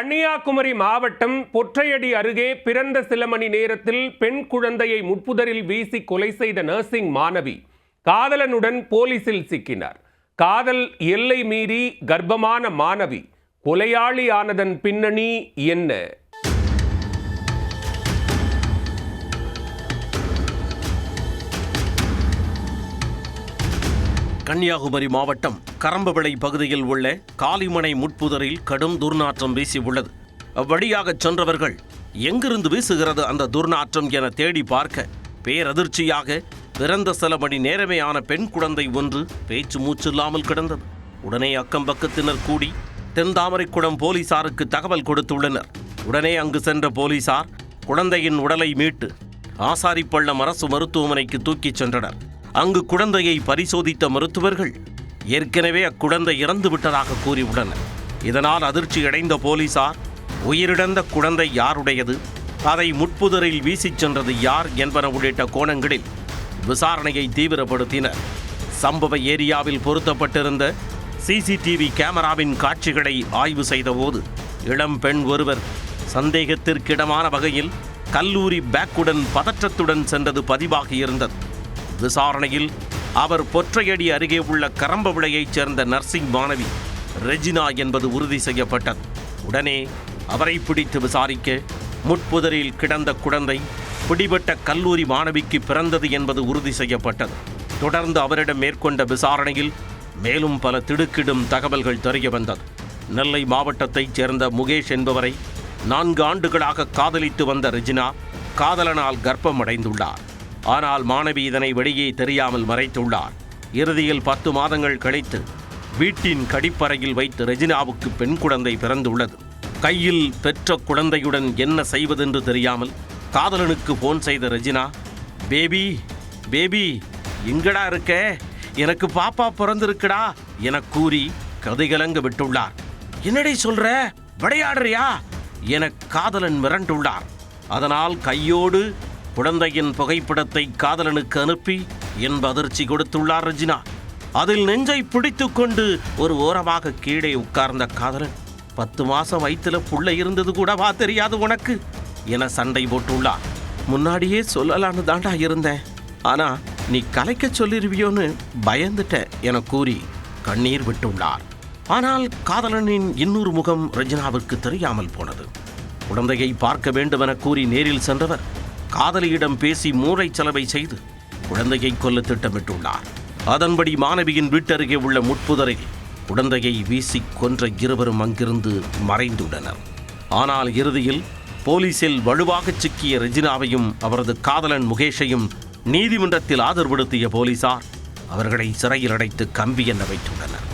கன்னியாகுமரி மாவட்டம் பொற்றையடி அருகே பிறந்த சில மணி நேரத்தில் பெண் குழந்தையை முட்புதரில் வீசி கொலை செய்த நர்சிங் மாணவி காதலனுடன் போலீசில் சிக்கினார். காதல் எல்லை மீறி கர்ப்பமான மாணவி கொலையாளி ஆனதன் பின்னணி என்ன? கன்னியாகுமரி மாவட்டம் கரம்பவிளை பகுதியில் உள்ள காளிமனை முட்புதரில் கடும் துர்நாற்றம் வீசி உள்ளது. அவ்வழியாகச் சென்றவர்கள் எங்கிருந்து வீசுகிறது அந்த துர்நாற்றம் என தேடி பார்க்க பேரதிர்ச்சியாக பிறந்த சில மணி நேரமே ஆன பெண் குழந்தை ஒன்று பேச்சு மூச்சில்லாமல் கிடந்தது. உடனே அக்கம்பக்கத்தினர் கூடி தென்தாமரைக்குளம் போலீசாருக்கு தகவல் கொடுத்துள்ளனர். உடனே அங்கு சென்ற போலீசார் குழந்தையின் உடலை மீட்டு ஆசாரிப்பள்ளம் அரசு மருத்துவமனைக்கு தூக்கிச் சென்றனர். அங்கு குழந்தையை பரிசோதித்த மருத்துவர்கள் ஏற்கனவே அக்குழந்தை இறந்து விட்டதாக கூறியுள்ளனர். இதனால் அதிர்ச்சியடைந்த போலீசார் உயிரிழந்த குழந்தை யாருடையது, அதை முட்புதரில் வீசிச் சென்றது யார் என்பன உள்ளிட்ட கோணங்களில் விசாரணையை தீவிரப்படுத்தினர். சம்பவ ஏரியாவில் பொருத்தப்பட்டிருந்த சிசிடிவி கேமராவின் காட்சிகளை ஆய்வு செய்தபோது இளம் பெண் ஒருவர் சந்தேகத்திற்கிடமான வகையில் கல்லூரி பேக்குடன் பதற்றத்துடன் சென்றது பதிவாகியிருந்தது. விசாரணையில் அவர் பொற்றையடி அருகே உள்ள கரம்பவிளையைச் சேர்ந்த நர்சிங் மாணவி ரெஜினா என்பது உறுதி செய்யப்பட்டது. உடனே அவரை பிடித்து விசாரிக்க முட்புதரில் கிடந்த குழந்தை பிடிபட்ட கல்லூரி மாணவிக்கு பிறந்தது என்பது உறுதி செய்யப்பட்டது. தொடர்ந்து அவரிடம் மேற்கொண்ட விசாரணையில் மேலும் பல திடுக்கிடும் தகவல்கள் தெரிய வந்தது. நெல்லை மாவட்டத்தைச் சேர்ந்த முகேஷ் என்பவரை 4 ஆண்டுகளாக காதலித்து வந்த ரெஜினா காதலனால் கர்ப்பம் அடைந்துள்ளார். ஆனால் மாணவி இதனை வெளியே தெரியாமல் மறைத்துள்ளார். இறுதியில் 10 மாதங்கள் கழித்து வீட்டின் கடிப்பறையில் வைத்து ரெஜினாவுக்கு பெண் குழந்தை பிறந்துள்ளது. கையில் பெற்ற குழந்தையுடன் என்ன செய்வதென்று தெரியாமல் காதலனுக்கு போன் செய்த ரெஜினா, பேபி பேபி எங்கடா இருக்க, எனக்கு பாப்பா பிறந்திருக்குடா என கூறி கதைகலங்க விட்டுள்ளார். என்னடை சொல்ற, விளையாடுறியா என காதலன் மிரண்டுள்ளார். அதனால் கையோடு குழந்தையின் புகைப்படத்தை காதலனுக்கு அனுப்பி என்ப அதிர்ச்சி கொடுத்துள்ளார் ரெஜினா. அதில் நெஞ்சை பிடித்து கொண்டு ஒரு ஓரமாக கீழே உட்கார்ந்த காதலன், 10 மாசம் வயிற்றுல புள்ள இருந்தது கூடவா தெரியாது உனக்கு என சண்டை போட்டுள்ளார். முன்னாடியே சொல்லலான்னு தாண்டா இருந்தேன், ஆனா நீ கலைக்க சொல்லிருவியோன்னு பயந்துட்ட என கூறி கண்ணீர் விட்டுள்ளார். ஆனால் காதலனின் இன்னொரு முகம் ரெஜினாவிற்கு தெரியாமல் போனது. குழந்தையை பார்க்க வேண்டும் என கூறி நேரில் சென்றவர் காதலியிடம் பேசி மூளை செலவை செய்து குழந்தையை கொல்ல திட்டமிட்டுள்ளார். அதன்படி மாணவியின் வீட்டருகே உள்ள முட்புதரில் குழந்தையை வீசி கொன்ற இருவரும் அங்கிருந்து மறைந்துள்ளனர். ஆனால் இறுதியில் போலீசில் வலுவாக சிக்கிய ரெஜினாவையும் அவரது காதலன் முகேஷையும் நீதிமன்றத்தில் ஆஜர்படுத்திய போலீசார் அவர்களை சிறையில் அடைத்து கம்பி எண்ண வைத்துள்ளனர்.